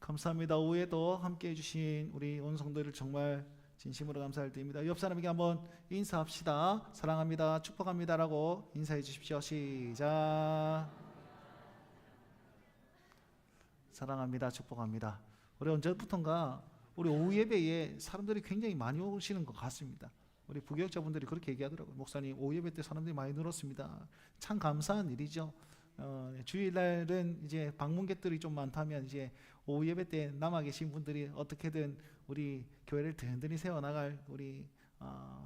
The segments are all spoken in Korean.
감사합니다. 오후에도 함께 해주신 우리 온 성도들 정말 진심으로 감사를 드립니다. 옆 사람에게 한번 인사합시다. 사랑합니다, 축복합니다 라고 인사해 주십시오. 시작. 사랑합니다, 축복합니다. 우리 언제부턴가 우리 오후 예배에 사람들이 굉장히 많이 오시는 것 같습니다. 우리 부교역자분들이 그렇게 얘기하더라고요. 목사님, 오후 예배 때 사람들이 많이 늘었습니다. 참 감사한 일이죠. 주일날은 이제 방문객들이 좀 많다면 이제 오후 예배 때 남아 계신 분들이 어떻게든 우리 교회를 든든히 세워나갈 우리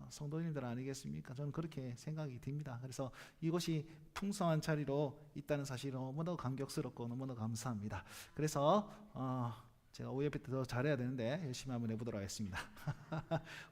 성도님들 아니겠습니까? 저는 그렇게 생각이 듭니다. 그래서 이곳이 풍성한 자리로 있다는 사실이 너무나 감격스럽고 너무나 감사합니다. 그래서 제가 오후 예배 때 더 잘해야 되는데 열심히 한번 해보도록 하겠습니다.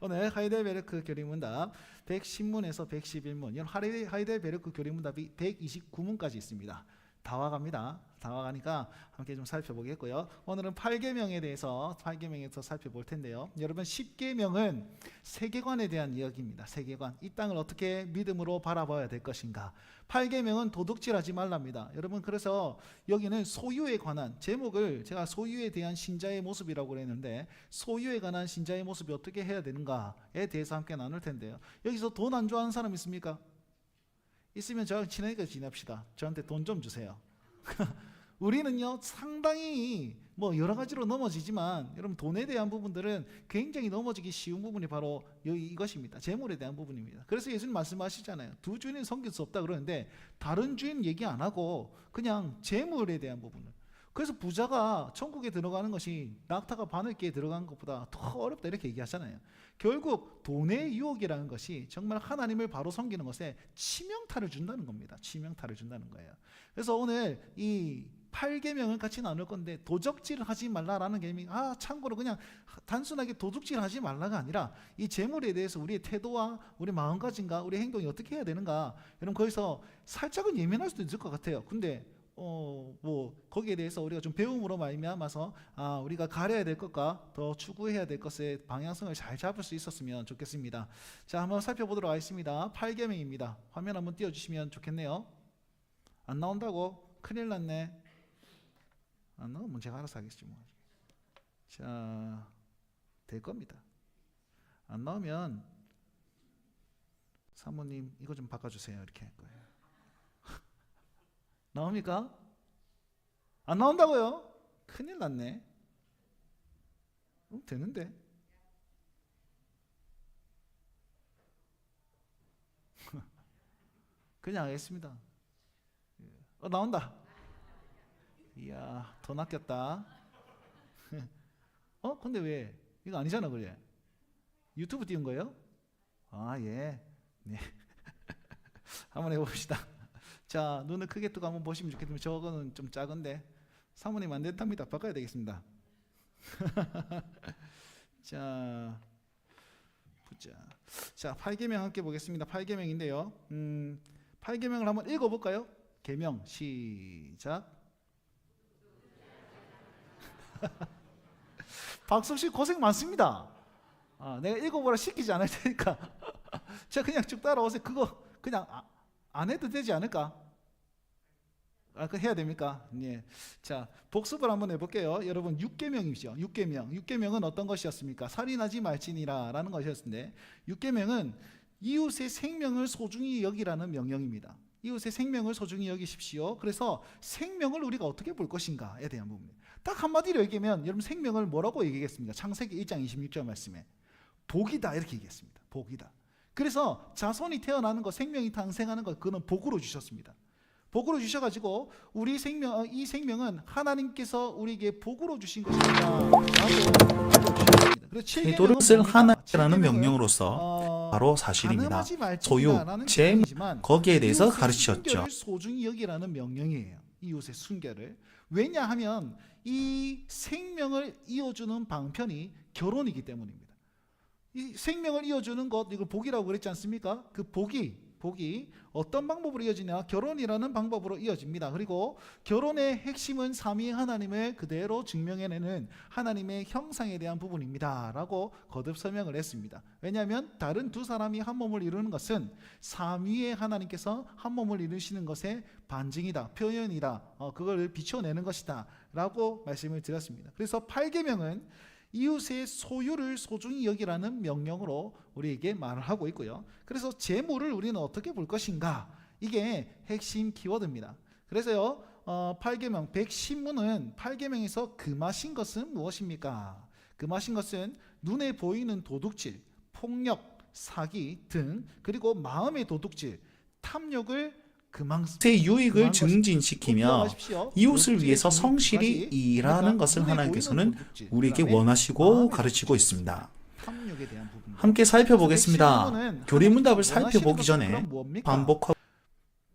오늘 하이델베르크 교리문답 110문에서 111문, 하이델베르크 교리문답이 129문까지 있습니다. 다 와갑니다. 다 와가니까 함께 좀 살펴보겠고요. 오늘은 8계명에 대해서 8계명에서 살펴볼 텐데요. 여러분, 10계명은 세계관에 대한 이야기입니다. 세계관, 이 땅을 어떻게 믿음으로 바라봐야 될 것인가. 8계명은 도둑질하지 말랍니다. 여러분, 그래서 여기는 소유에 관한 제목을 제가 소유에 대한 신자의 모습이라고 그랬는데, 소유에 관한 신자의 모습이 어떻게 해야 되는가에 대해서 함께 나눌 텐데요. 여기서 돈 안 좋아하는 사람 있습니까? 있으면 저랑 친하니까 지냅시다. 저한테 돈 좀 주세요. 우리는요 상당히 뭐 여러 가지로 넘어지지만, 여러분, 돈에 대한 부분들은 굉장히 넘어지기 쉬운 부분이 바로 이것입니다. 재물에 대한 부분입니다. 그래서 예수님 말씀하시잖아요. 두 주인을 섬길 수 없다 그러는데 다른 주인 얘기 안 하고 그냥 재물에 대한 부분을. 그래서 부자가 천국에 들어가는 것이 낙타가 바늘기에 들어간 것보다 더 어렵다 이렇게 얘기하잖아요. 결국 돈의 유혹이라는 것이 정말 하나님을 바로 섬기는 것에 치명타를 준다는 겁니다. 치명타를 준다는 거예요. 그래서 오늘 이 8계명을 같이 나눌 건데, 도적질을 하지 말라라는 개념이 참고로 그냥 단순하게 도둑질 하지 말라가 아니라 이 재물에 대해서 우리의 태도와 우리 마음가짐과 우리 행동이 어떻게 해야 되는가, 여러분 거기서 살짝은 예민할 수도 있을 것 같아요. 근데 뭐 거기에 대해서 우리가 좀 배움으로 말미암아서 우리가 가려야 될 것과 더 추구해야 될 것의 방향성을 잘 잡을 수 있었으면 좋겠습니다. 자, 한번 살펴보도록 하겠습니다. 8계명입니다. 화면 한번 띄워주시면 좋겠네요. 안 나온다고? 큰일 났네. 안 나오면 제가 알아서 하겠지 뭐. 자, 될 겁니다. 안 나오면 사모님 이거 좀 바꿔주세요 이렇게 할 거예요. 나옵니까? 안 나온다고요? 큰일 났네. 되는데. 그냥 하겠습니다. 나온다. 이야, 더 낚였다. 근데 왜? 이거 아니잖아, 그래? 유튜브 띄운 거예요? 예. 네. 한번 해봅시다. 자, 눈을 크게 뜨고 한번 보시면 좋겠는데, 저거는 좀 작은데 사모님 안 된답니다. 바꿔야 되겠습니다. 자, 보자. 자, 8계명 함께 보겠습니다. 8계명인데요. 8계명을 한번 읽어볼까요? 계명 시작. 박수씨 고생 많습니다. 내가 읽어보라 시키지 않을 테니까 자, 그냥 쭉 따라오세요. 그거 그냥 안 해도 되지 않을까? 그 해야 됩니까? 예. 자, 복습을 한번 해볼게요. 여러분, 6계명이죠. 6계명은 어떤 것이었습니까? 살인하지 말지니라 라는 것이었는데, 6계명은 이웃의 생명을 소중히 여기라는 명령입니다. 이웃의 생명을 소중히 여기십시오. 그래서 생명을 우리가 어떻게 볼 것인가에 대한 부분입니다. 딱 한마디로 얘기하면, 여러분, 생명을 뭐라고 얘기했습니까? 창세기 1장 26절 말씀에 복이다 이렇게 얘기했습니다. 복이다. 그래서 자손이 태어나는 것, 생명이 탄생하는 것, 그거는 복으로 주셨습니다. 복으로 주셔가지고 이 생명은 하나님께서 우리에게 복으로 주신 것이다. 태도를 쓸 하나님이라는 명령으로서 바로 사실입니다. 소유, 재물, 거기에 대해서 가르치셨죠. 소중히 여기라는 명령이에요. 이웃의 순결을. 왜냐하면 이 생명을 이어주는 방편이 결혼이기 때문입니다. 이 생명을 이어주는 것, 이걸 복이라고 그랬지 않습니까? 그 복이 복이 어떤 방법으로 이어지냐? 결혼이라는 방법으로 이어집니다. 그리고 결혼의 핵심은 삼위 하나님을 그대로 증명해내는 하나님의 형상에 대한 부분입니다 라고 거듭 설명을 했습니다. 왜냐하면 다른 두 사람이 한 몸을 이루는 것은 삼위의 하나님께서 한 몸을 이루시는 것의 반증이다, 표현이다, 그걸 비춰내는 것이다 라고 말씀을 드렸습니다. 그래서 8계명은 이웃의 소유를 소중히 여기라는 명령으로 우리에게 말을 하고 있고요. 그래서 재물을 우리는 어떻게 볼 것인가, 이게 핵심 키워드입니다. 그래서요 8계명 110문은 8계명에서 금하신 것은 무엇입니까? 금하신 것은 눈에 보이는 도둑질, 폭력, 사기 등, 그리고 마음의 도둑질, 탐욕을 새 유익을 증진시키며 이웃을 위해서 성실히 일하는 것을 하나님께서는 우리에게 원하시고 가르치고 있습니다. 함께 살펴보겠습니다. 교리문답을 살펴보기 전에 반복하고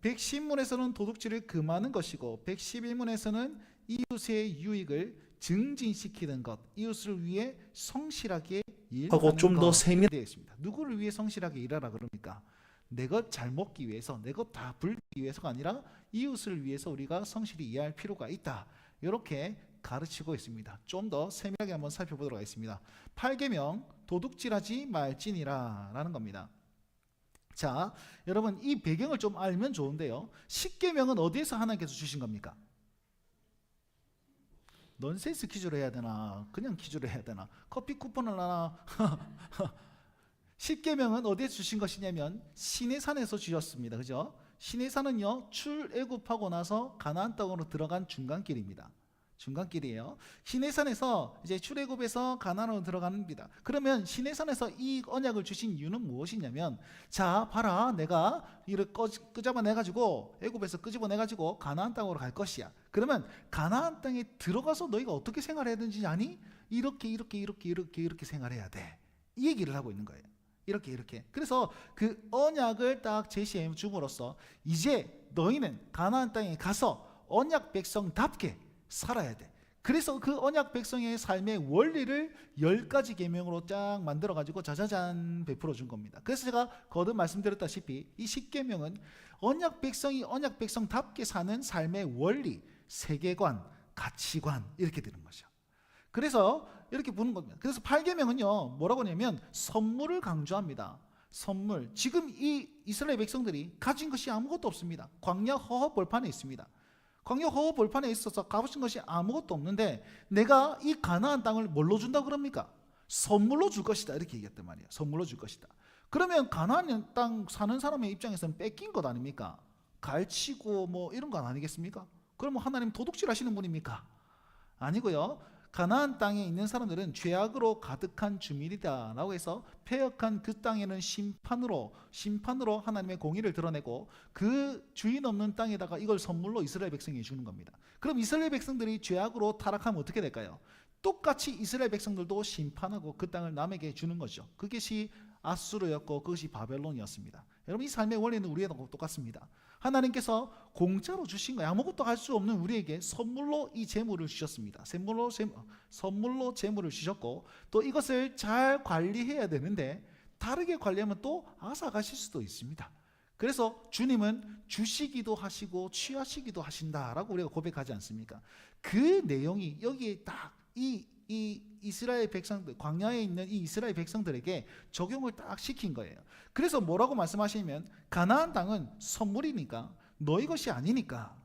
110문에서는 도둑질을 금하는 것이고 111문에서는 이웃의 유익을 증진시키는 것, 이웃을 위해 성실하게 일하는 좀 더 세밀하게 되어 있습니다. 누구를 위해 성실하게 일하라 그럽니까? 내 것 잘 먹기 위해서, 내 것 다 불기 위해서가 아니라 이웃을 위해서 우리가 성실히 이해할 필요가 있다, 이렇게 가르치고 있습니다. 좀 더 세밀하게 한번 살펴보도록 하겠습니다. 8계명 도둑질하지 말지니라 라는 겁니다. 자, 여러분 이 배경을 좀 알면 좋은데요, 10계명은 어디에서 하나님께서 주신 겁니까? 넌센스 퀴즈로 해야 되나, 그냥 퀴즈로 해야 되나, 커피 쿠폰을 하나 10계명은 어디에 주신 것이냐면 시내산에서 주셨습니다. 그죠? 시내산은요 출애굽하고 나서 가나안 땅으로 들어간 중간길입니다. 중간길이에요. 시내산에서 이제 출애굽에서 가나안으로 들어갑니다. 그러면 시내산에서 이 언약을 주신 이유는 무엇이냐면, 자 봐라, 내가 이를 끄집어내가지고 애굽에서 끄집어내가지고 가나안 땅으로 갈 것이야. 그러면 가나안 땅에 들어가서 너희가 어떻게 생활해야 되는지 아니? 이렇게 생활해야 돼, 이 얘기를 하고 있는 거예요. 이렇게. 그래서 그 언약을 딱 제시해 줌으로써 이제 너희는 가나안 땅에 가서 언약 백성답게 살아야 돼. 그래서 그 언약 백성의 삶의 원리를 10가지 계명으로 쫙 만들어 가지고 자자잔 베풀어 준 겁니다. 그래서 제가 거듭 말씀드렸다시피 이 10계명은 언약 백성이 언약 백성답게 사는 삶의 원리, 세계관, 가치관, 이렇게 되는 거죠. 그래서 이렇게 보는 겁니다. 그래서 8계명은요 뭐라고 하냐면 선물을 강조합니다. 선물. 지금 이 이스라엘 백성들이 가진 것이 아무것도 없습니다. 광야 허허 벌판에 있습니다. 광야 허허 벌판에 있어서 가보신 것이 아무것도 없는데 내가 이 가나안 땅을 뭘로 준다 그럽니까? 선물로 줄 것이다, 이렇게 얘기했단 말이에요. 선물로 줄 것이다. 그러면 가나안 땅 사는 사람의 입장에서는 뺏긴 것 아닙니까? 갈치고 뭐 이런 건 아니겠습니까? 그러면 하나님 도둑질 하시는 분입니까? 아니고요. 가나안 땅에 있는 사람들은 죄악으로 가득한 주민이다 라고 해서 패역한 그 땅에는 심판으로 하나님의 공의를 드러내고 그 주인 없는 땅에다가 이걸 선물로 이스라엘 백성이 주는 겁니다. 그럼 이스라엘 백성들이 죄악으로 타락하면 어떻게 될까요? 똑같이 이스라엘 백성들도 심판하고 그 땅을 남에게 주는 거죠. 그것이 아수르였고 그것이 바벨론이었습니다. 여러분 이 삶의 원리는 우리하고 똑같습니다. 하나님께서 공짜로 주신 거예요. 아무것도 할 수 없는 우리에게 선물로 이 재물을 주셨습니다. 선물로 재물을 주셨고 또 이것을 잘 관리해야 되는데 다르게 관리하면 또 앗아가실 수도 있습니다. 그래서 주님은 주시기도 하시고 취하시기도 하신다라고 우리가 고백하지 않습니까? 그 내용이 여기에 딱 이 이스라엘 백성들, 광야에 있는 이 이스라엘 백성들에게 적용을 딱 시킨 거예요. 그래서 뭐라고 말씀하시면 가나안 땅은 선물이니까 너희 것이 아니니까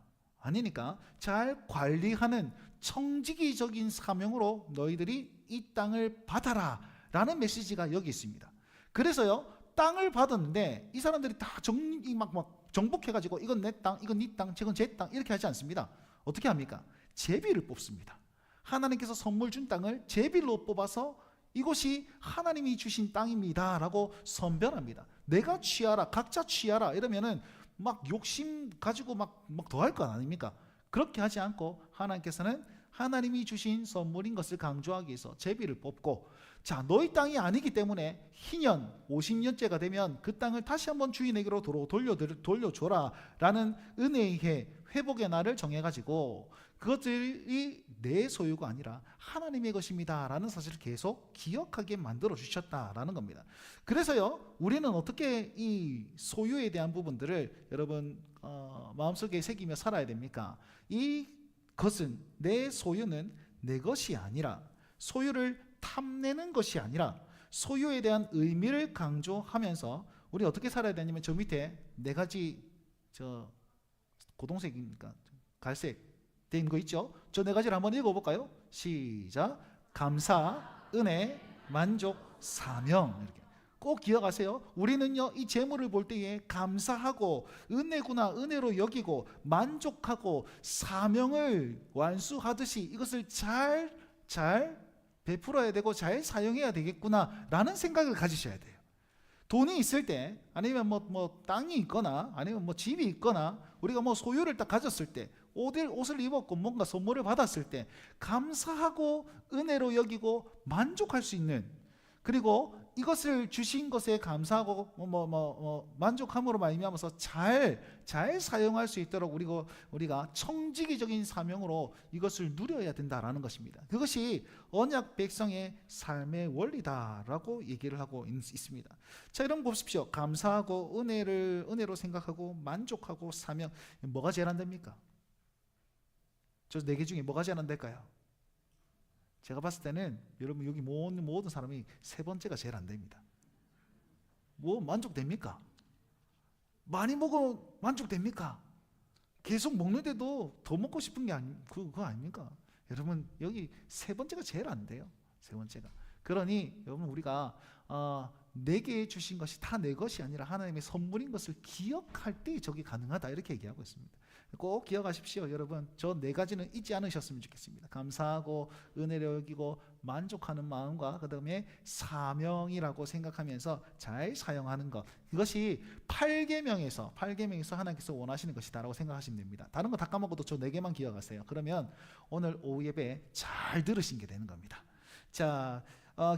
잘 관리하는 청지기적인 사명으로 너희들이 이 땅을 받아라 라는 메시지가 여기 있습니다. 그래서요 땅을 받았는데 이 사람들이 다 정복해가지고 이건 내 땅, 이건 네 땅, 저건 제 땅 이렇게 하지 않습니다. 어떻게 합니까? 제비를 뽑습니다. 하나님께서 선물 준 땅을 제비로 뽑아서 이곳이 하나님이 주신 땅입니다 라고 선별합니다. 내가 취하라, 각자 취하라 이러면은 막 욕심 가지고 막 더 할 건 아닙니까? 그렇게 하지 않고 하나님께서는 하나님이 주신 선물인 것을 강조하기 위해서 제비를 뽑고, 자 너희 땅이 아니기 때문에 희년 50년째가 되면 그 땅을 다시 한번 주인에게로 돌려줘라 라는 은혜의 해, 회복의 날을 정해가지고 그것들이 내 소유가 아니라 하나님의 것입니다라는 사실을 계속 기억하게 만들어 주셨다라는 겁니다. 그래서요, 우리는 어떻게 이 소유에 대한 부분들을 여러분 마음속에 새기며 살아야 됩니까? 이 것은, 내 소유는 내 것이 아니라, 소유를 탐내는 것이 아니라 소유에 대한 의미를 강조하면서 우리 어떻게 살아야 되냐면, 저 밑에 네 가지, 저 고동색입니까? 갈색 된 거 있죠? 저 네 가지를 한번 읽어볼까요? 시작. 감사, 은혜, 만족, 사명. 이렇게 꼭 기억하세요. 우리는요, 이 재물을 볼 때에 감사하고 은혜구나, 은혜로 여기고 만족하고 사명을 완수하듯이 이것을 잘 베풀어야 되고 잘 사용해야 되겠구나 라는 생각을 가지셔야 돼요. 돈이 있을 때, 아니면 뭐 땅이 있거나, 아니면 뭐 집이 있거나, 우리가 뭐 소유를 딱 가졌을 때, 옷을 입었고 뭔가 선물을 받았을 때 감사하고 은혜로 여기고 만족할 수 있는, 그리고 이것을 주신 것에 감사하고 만족함으로 말미암아서 잘 사용할 수 있도록 우리가 청지기적인 사명으로 이것을 누려야 된다라는 것입니다. 그것이 언약 백성의 삶의 원리다라고 얘기를 하고 있습니다. 자, 여러분 보십시오. 감사하고 은혜로 생각하고 만족하고 사명, 뭐가 제일 안 됩니까? 저 네 개 중에 뭐가 제일 안 될까요? 제가 봤을 때는 여러분 여기 모든 사람이 세 번째가 제일 안 됩니다. 뭐 만족됩니까? 많이 먹으면 만족됩니까? 계속 먹는데도 더 먹고 싶은 게 그거 아닙니까? 여러분 여기 세 번째가 제일 안 돼요. 세 번째가. 그러니 여러분 우리가 내게 주신 것이 다 내 것이 아니라 하나님의 선물인 것을 기억할 때 저게 가능하다, 이렇게 얘기하고 있습니다. 꼭 기억하십시오. 여러분 저 네 가지는 잊지 않으셨으면 좋겠습니다. 감사하고 은혜를 여기고 만족하는 마음과 그 다음에 사명이라고 생각하면서 잘 사용하는 것, 이것이 8계명에서 하나님께서 원하시는 것이다라고 생각하시면 됩니다. 다른 거 다 까먹어도 저 네 개만 기억하세요. 그러면 오늘 오후 예배 잘 들으신 게 되는 겁니다. 자,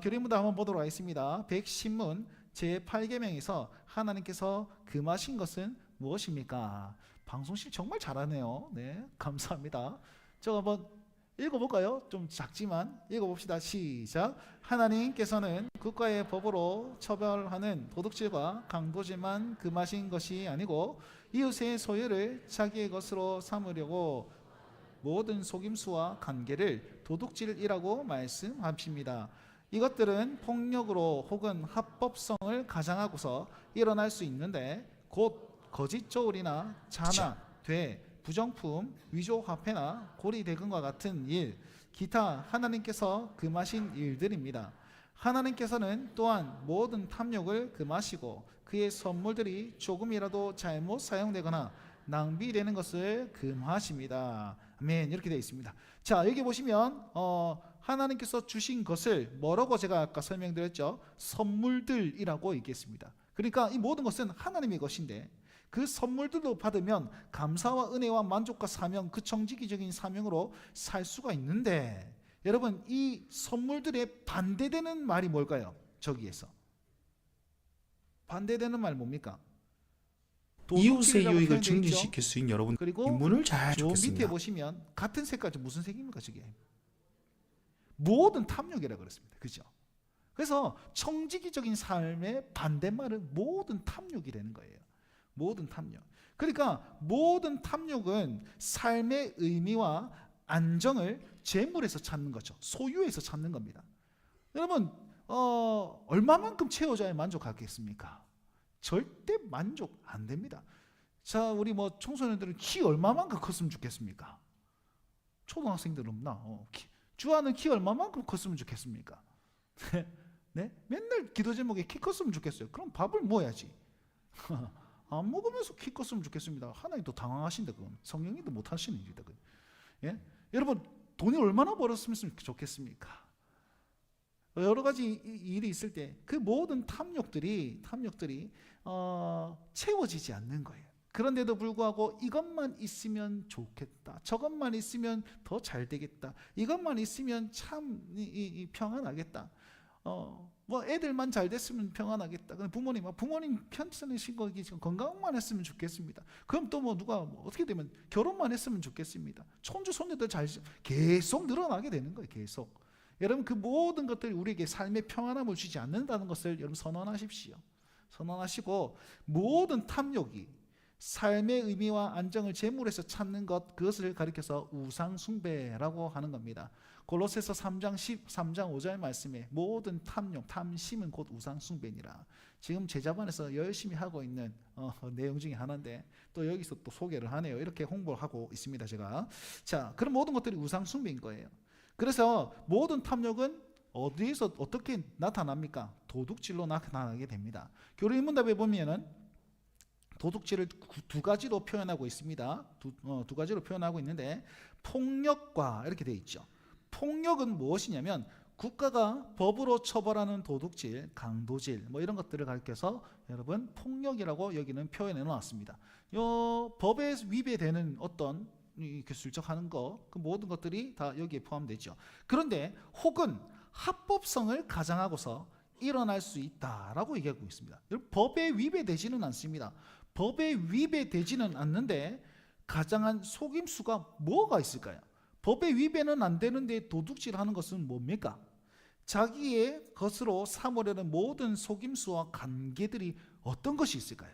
교리문답 한번 보도록 하겠습니다. 백신문 제8계명에서 하나님께서 금하신 것은 무엇입니까? 방송실 정말 잘하네요. 네, 감사합니다. 저 한번 읽어볼까요? 좀 작지만 읽어봅시다. 시작. 하나님께서는 국가의 법으로 처벌하는 도둑질과 강도질만 금하신 것이 아니고 이웃의 소유를 자기의 것으로 삼으려고 모든 속임수와 관계를 도둑질이라고 말씀하십니다. 이것들은 폭력으로 혹은 합법성을 가장하고서 일어날 수 있는데, 곧 거짓 저울이나 자나, 돼, 부정품, 위조 화폐나 고리 대금과 같은 일, 기타 하나님께서 금하신 일들입니다. 하나님께서는 또한 모든 탐욕을 금하시고 그의 선물들이 조금이라도 잘못 사용되거나 낭비되는 것을 금하십니다. 아멘. 이렇게 되어 있습니다. 자, 여기 보시면 하나님께서 주신 것을 뭐라고 제가 아까 설명드렸죠? 선물들이라고 얘기했습니다. 그러니까 이 모든 것은 하나님의 것인데, 그 선물들도 받으면 감사와 은혜와 만족과 사명, 그 청지기적인 사명으로 살 수가 있는데, 여러분 이 선물들에 반대되는 말이 뭘까요? 저기에서 반대되는 말 뭡니까? 이웃의 유익을 증진시킬 수 있는 여러분 그리고 인문을 잘 저 적겠습니다. 밑에 보시면 같은 색깔, 무슨 색입니까? 저게 모든 탐욕이라 그랬습니다. 그죠? 그래서 청지기적인 삶의 반대말은 모든 탐욕이라는 거예요. 모든 탐욕. 그러니까 모든 탐욕은 삶의 의미와 안정을 재물에서 찾는 거죠. 소유에서 찾는 겁니다. 여러분 얼마만큼 채워줘야 만족하겠습니까? 절대 만족 안 됩니다. 자, 우리 뭐 청소년들은 키 얼마만큼 컸으면 좋겠습니까? 초등학생들은 주아는 키 얼마만큼 컸으면 좋겠습니까? 네? 맨날 기도 제목에 키 컸으면 좋겠어요. 그럼 밥을 먹어야지. 안 먹으면서 키 컸으면 좋겠습니다. 하나님도 당황하신다. 그건 성령님도 못하시는 일이다. 예? 여러분 돈이 얼마나 벌었으면 좋겠습니까? 여러 가지 일이 있을 때 그 모든 탐욕들이 채워지지 않는 거예요. 그런데도 불구하고 이것만 있으면 좋겠다, 저것만 있으면 더 잘 되겠다, 이것만 있으면 참 평안하겠다, 뭐 애들만 잘 됐으면 평안하겠다. 근데 부모님 편찮으신 거 건강만 했으면 좋겠습니다. 그럼 또 뭐 누가 뭐 어떻게 되면 결혼만 했으면 좋겠습니다. 손주 손녀들 잘 계속 늘어나게 되는 거예요. 계속. 여러분 그 모든 것들이 우리에게 삶의 평안함을 주지 않는다는 것을 여러분 선언하십시오. 선언하시고 모든 탐욕이 삶의 의미와 안정을 재물에서 찾는 것, 그것을 가리켜서 우상 숭배라고 하는 겁니다. 골로새서 3장 5절 말씀에 모든 탐욕, 탐심은 곧 우상 숭배니라. 지금 제자반에서 열심히 하고 있는 내용 중에 하나인데 또 여기서 또 소개를 하네요. 이렇게 홍보를 하고 있습니다, 제가. 자, 그런 모든 것들이 우상 숭배인 거예요. 그래서 모든 탐욕은 어디에서 어떻게 나타납니까? 도둑질로 나타나게 됩니다. 교리문답에 보면은 도둑질을 두 가지로 표현하고 있습니다. 두 가지로 표현하고 있는데 폭력과 이렇게 되어 있죠. 폭력은 무엇이냐면 국가가 법으로 처벌하는 도둑질, 강도질 뭐 이런 것들을 가리켜서 여러분 폭력이라고 여기는 표현해 놓았습니다. 법에 위배되는 어떤 이렇게 슬쩍하는 거, 그 모든 것들이 다 여기에 포함되죠. 그런데 혹은 합법성을 가장하고서 일어날 수 있다라고 얘기하고 있습니다. 법에 위배되지는 않습니다. 법에 위배되지는 않는데 가장한 속임수가 뭐가 있을까요? 법에 위배는 안 되는데 도둑질하는 것은 뭡니까? 자기의 것으로 삼으려는 모든 속임수와 관계들이 어떤 것이 있을까요?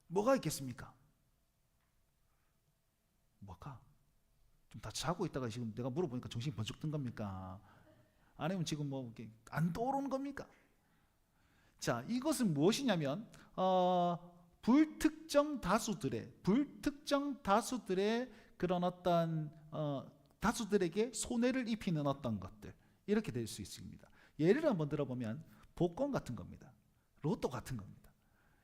뭐가 있겠습니까? 뭐가? 좀 다 자고 있다가 지금 내가 물어보니까 정신이 번쩍 든 겁니까? 아니면 지금 뭐 안 떠오르는 겁니까? 자, 이것은 무엇이냐면 불특정 다수들의 그런 어떤 다수들에게 손해를 입히는 어떤 것들, 이렇게 될 수 있습니다. 예를 한번 들어보면 복권 같은 겁니다. 로또 같은 겁니다.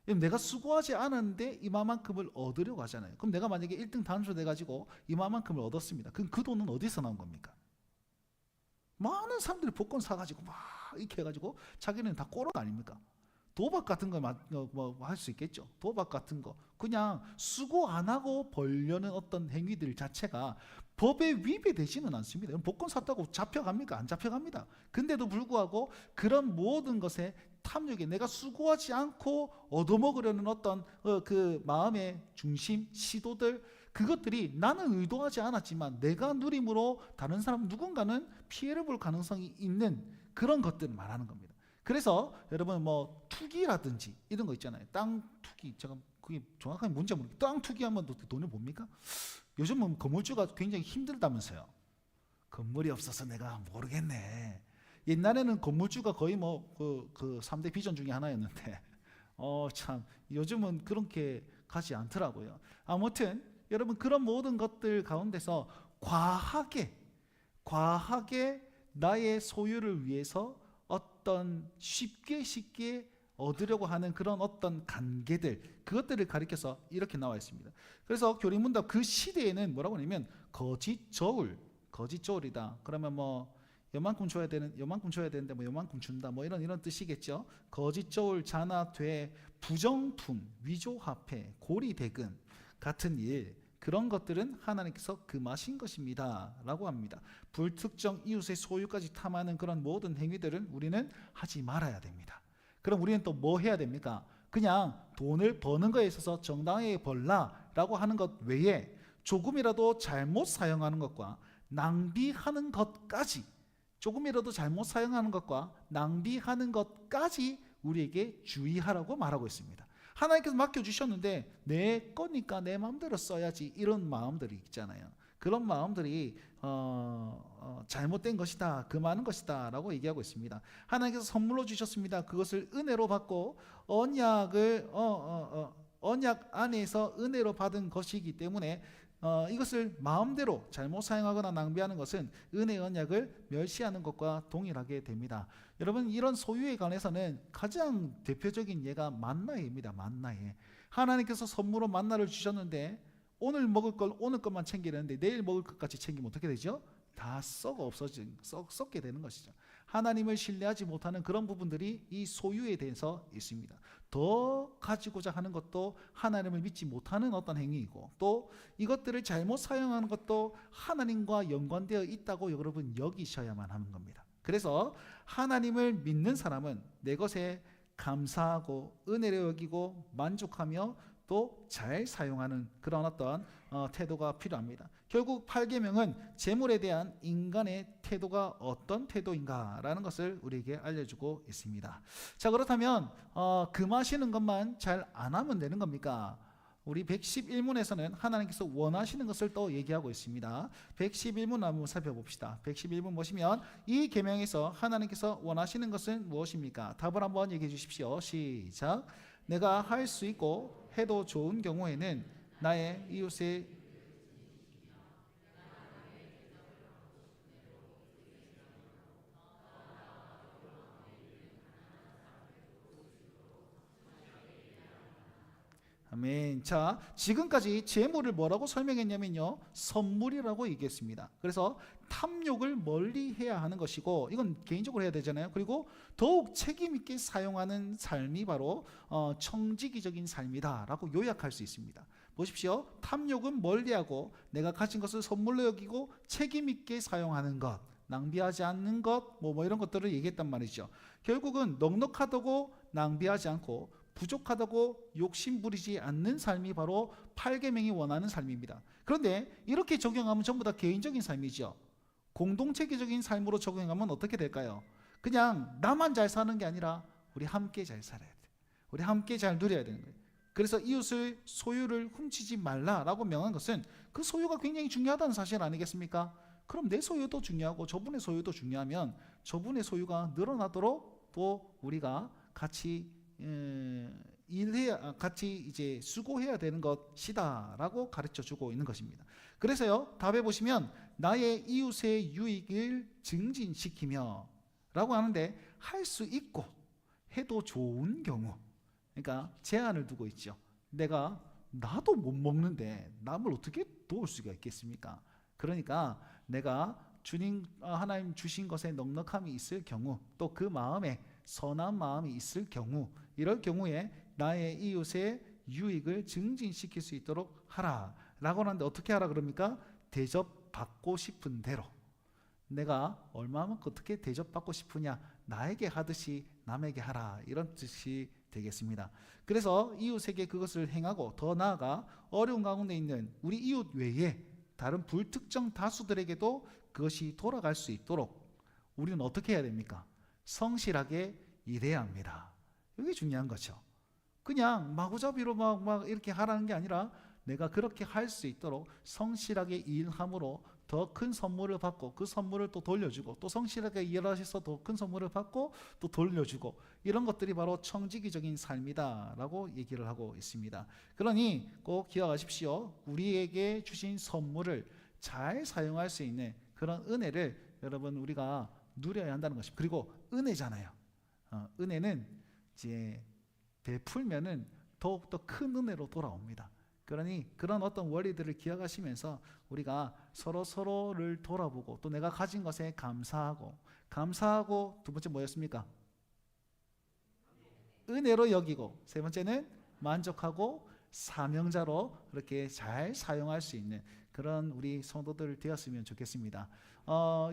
내가 수고하지 않았는데 이만큼을 얻으려고 하잖아요. 그럼 내가 만약에 1등 당첨돼가지고 이만큼을 얻었습니다. 그럼 그 돈은 어디서 나온 겁니까? 많은 사람들이 복권 사가지고 막 이렇게 해가지고 자기는 다 꼬락 아닙니까? 도박 같은 거 뭐 할 수 있겠죠. 도박 같은 거 그냥 수고 안 하고 벌려는 어떤 행위들 자체가 법에 위배되지는 않습니다. 복권 샀다고 잡혀갑니까? 안 잡혀갑니다. 근데도 불구하고 그런 모든 것에 탐욕에 내가 수고하지 않고 얻어먹으려는 어떤 그 마음의 중심, 시도들, 그것들이 나는 의도하지 않았지만 내가 누림으로 다른 사람 누군가는 피해를 볼 가능성이 있는 그런 것들을 말하는 겁니다. 그래서 여러분 뭐 투기라든지 이런 거 있잖아요. 땅 투기, 제가 그게 정확하게 뭔지 모르겠어요. 땅 투기하면 돈을 봅니까? 요즘은 건물주가 굉장히 힘들다면서요. 건물이 없어서 내가 모르겠네. 옛날에는 건물주가 거의 뭐 그 3대 비전 중에 하나였는데 참 요즘은 그렇게 가지 않더라고요. 아무튼 여러분 그런 모든 것들 가운데서 과하게 나의 소유를 위해서 어떤 쉽게 얻으려고 하는 그런 어떤 관계들, 그것들을 가리켜서 이렇게 나와 있습니다. 그래서 교리문답 그 시대에는 뭐라고 하냐면 거짓 저울이다. 그러면 뭐 요만큼 줘야 되는데 뭐 요만큼 준다. 뭐 이런 뜻이겠죠. 거짓 저울, 잔화퇴, 부정품, 위조화폐, 고리대금 같은 일, 그런 것들은 하나님께서 금하신 것입니다 라고 합니다. 불특정 이웃의 소유까지 탐하는 그런 모든 행위들은 우리는 하지 말아야 됩니다. 그럼 우리는 또 뭐 해야 됩니까? 그냥 돈을 버는 거에 있어서 정당하게 벌라 라고 하는 것 외에 조금이라도 잘못 사용하는 것과 낭비하는 것까지, 조금이라도 잘못 사용하는 것과 낭비하는 것까지 우리에게 주의하라고 말하고 있습니다. 하나님께서 맡겨주셨는데 내 거니까 내 마음대로 써야지, 이런 마음들이 있잖아요. 그런 마음들이 잘못된 것이다, 금하는 것이다 라고 얘기하고 있습니다. 하나님께서 선물로 주셨습니다. 그것을 은혜로 받고 언약 안에서 은혜로 받은 것이기 때문에 이것을 마음대로 잘못 사용하거나 낭비하는 것은 은혜의 언약을 멸시하는 것과 동일하게 됩니다. 여러분 이런 소유에 관해서는 가장 대표적인 예가 만나입니다. 만나에 하나님께서 선물로 만나를 주셨는데 오늘 먹을 걸 오늘 것만 챙기려는데 내일 먹을 것까지 챙기면 어떻게 되죠? 다 썩게 되는 것이죠. 하나님을 신뢰하지 못하는 그런 부분들이 이 소유에 대해서 있습니다. 더 가지고자 하는 것도 하나님을 믿지 못하는 어떤 행위이고, 또 이것들을 잘못 사용하는 것도 하나님과 연관되어 있다고 여러분 여기셔야만 하는 겁니다. 그래서 하나님을 믿는 사람은 내 것에 감사하고 은혜를 여기고 만족하며 또 잘 사용하는 그런 어떤 태도가 필요합니다. 결국 8계명은 재물에 대한 인간의 태도가 어떤 태도인가라는 것을 우리에게 알려주고 있습니다. 자, 그렇다면 금하시는 것만 잘 안 하면 되는 겁니까? 우리 111문에서는 하나님께서 원하시는 것을 또 얘기하고 있습니다. 111문 한번 살펴봅시다. 111문 보시면 이 계명에서 하나님께서 원하시는 것은 무엇입니까? 답을 한번 얘기해 주십시오. 시작. 내가 할 수 있고 해도 좋은 경우에는 나의 이웃의 아멘. 자, 지금까지 재물을 뭐라고 설명했냐면요, 선물이라고 얘기했습니다. 그래서 탐욕을 멀리 해야 하는 것이고, 이건 개인적으로 해야 되잖아요. 그리고 더욱 책임 있게 사용하는 삶이 바로 청지기적인 삶이다라고 요약할 수 있습니다. 보십시오. 탐욕은 멀리하고 내가 가진 것을 선물로 여기고 책임 있게 사용하는 것, 낭비하지 않는 것, 뭐 이런 것들을 얘기했단 말이죠. 결국은 넉넉하다고 낭비하지 않고 부족하다고 욕심 부리지 않는 삶이 바로 8계명이 원하는 삶입니다. 그런데 이렇게 적용하면 전부 다 개인적인 삶이죠. 공동체계적인 삶으로 적용하면 어떻게 될까요? 그냥 나만 잘 사는 게 아니라 우리 함께 잘 살아야 돼. 우리 함께 잘 누려야 되는 거예요. 그래서 이웃을 소유를 훔치지 말라라고 명한 것은 그 소유가 굉장히 중요하다는 사실 아니겠습니까? 그럼 내 소유도 중요하고 저분의 소유도 중요하면 저분의 소유가 늘어나도록 또 우리가 같이 같이 이제 수고해야 되는 것이다라고 가르쳐주고 있는 것입니다. 그래서요, 답에 보시면 나의 이웃의 유익을 증진시키며 라고 하는데, 할 수 있고 해도 좋은 경우, 그러니까 제한을 두고 있죠. 나도 못 먹는데 남을 어떻게 도울 수가 있겠습니까? 그러니까 내가 하나님 주신 것에 넉넉함이 있을 경우, 또 그 마음에 선한 마음이 있을 경우, 이럴 경우에 나의 이웃의 유익을 증진시킬 수 있도록 하라 라고 하는데, 어떻게 하라 그럽니까? 대접받고 싶은 대로. 내가 얼마만큼 어떻게 대접받고 싶으냐, 나에게 하듯이 남에게 하라, 이런 뜻이 되겠습니다. 그래서 이웃에게 그것을 행하고, 더 나아가 어려운 가운데 있는 우리 이웃 외에 다른 불특정 다수들에게도 그것이 돌아갈 수 있도록 우리는 어떻게 해야 됩니까? 성실하게 일해야 합니다. 이게 중요한 거죠. 그냥 마구잡이로 막 이렇게 하라는 게 아니라, 내가 그렇게 할 수 있도록 성실하게 일함으로 더 큰 선물을 받고, 그 선물을 또 돌려주고, 또 성실하게 일하셔서 더 큰 선물을 받고 또 돌려주고, 이런 것들이 바로 청지기적인 삶이다 라고 얘기를 하고 있습니다. 그러니 꼭 기억하십시오. 우리에게 주신 선물을 잘 사용할 수 있는 그런 은혜를 여러분 우리가 누려야 한다는 것입니다. 그리고 은혜잖아요. 은혜는 이제 베풀면은 더욱더 큰 은혜로 돌아옵니다. 그러니 그런 어떤 원리들을 기억하시면서 우리가 서로를 돌아보고, 또 내가 가진 것에 감사하고 두 번째 뭐였습니까? 은혜로 여기고, 세 번째는 만족하고 사명자로 그렇게 잘 사용할 수 있는 그런 우리 성도들 되었으면 좋겠습니다.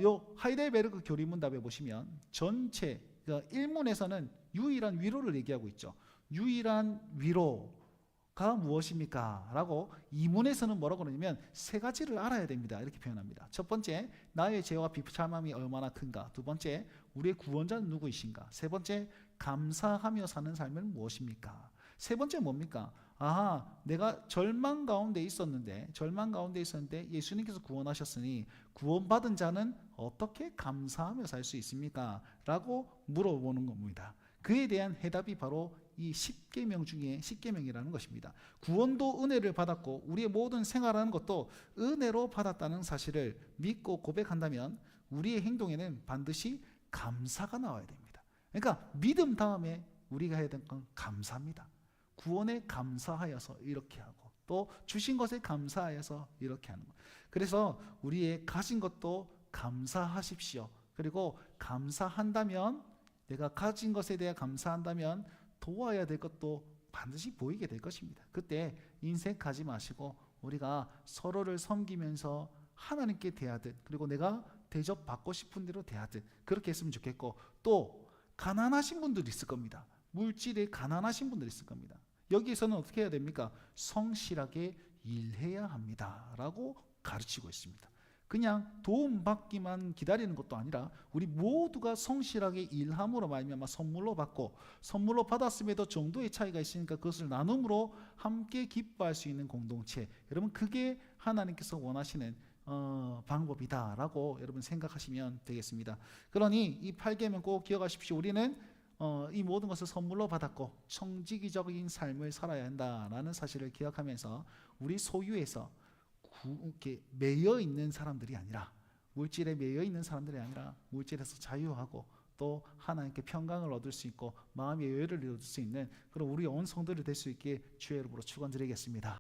요 하이델베르크 교리문답에 보시면 전체 1문에서는 유일한 위로를 얘기하고 있죠. 유일한 위로가 무엇입니까? 라고 2문에서는 뭐라고 그러냐면 세 가지를 알아야 됩니다. 이렇게 표현합니다. 첫 번째, 나의 죄와 비참함이 얼마나 큰가. 두 번째, 우리의 구원자는 누구이신가. 세 번째, 감사하며 사는 삶은 무엇입니까? 세 번째 뭡니까? 내가 절망 가운데 있었는데 예수님께서 구원하셨으니 구원받은 자는 어떻게 감사하며 살 수 있습니까? 라고 물어보는 겁니다. 그에 대한 해답이 바로 이 10계명 중에 10계명이라는 것입니다. 구원도 은혜를 받았고 우리의 모든 생활하는 것도 은혜로 받았다는 사실을 믿고 고백한다면 우리의 행동에는 반드시 감사가 나와야 됩니다. 그러니까 믿음 다음에 우리가 해야 되는 건 감사입니다. 구원에 감사하여서 이렇게 하고, 또 주신 것에 감사하여서 이렇게 하는 것. 그래서 우리의 가진 것도 감사하십시오. 그리고 감사한다면, 내가 가진 것에 대해 감사한다면 도와야 될 것도 반드시 보이게 될 것입니다. 그때 인색하지 마시고 우리가 서로를 섬기면서 하나님께 대하듯, 그리고 내가 대접받고 싶은 대로 대하듯 그렇게 했으면 좋겠고, 또 가난하신 분들이 있을 겁니다. 물질에 가난하신 분들이 있을 겁니다. 여기에서는 어떻게 해야 됩니까? 성실하게 일해야 합니다 라고 가르치고 있습니다. 그냥 도움받기만 기다리는 것도 아니라 우리 모두가 성실하게 일함으로 말미암아 선물로 받고, 선물로 받았음에도 정도의 차이가 있으니까 그것을 나눔으로 함께 기뻐할 수 있는 공동체, 여러분 그게 하나님께서 원하시는 방법이다라고 여러분 생각하시면 되겠습니다. 그러니 이 8계명 꼭 기억하십시오. 우리는 이 모든 것을 선물로 받았고 청지기적인 삶을 살아야 한다라는 사실을 기억하면서 우리 소유에서 이렇게 매여 있는 사람들이 아니라, 물질에 매여 있는 사람들이 아니라 물질에서 자유하고 또 하나님께 평강을 얻을 수 있고 마음의 여유를 얻을 수 있는 그런 우리 온 성도들이 될 수 있게 주의 이름으로 축원드리겠습니다.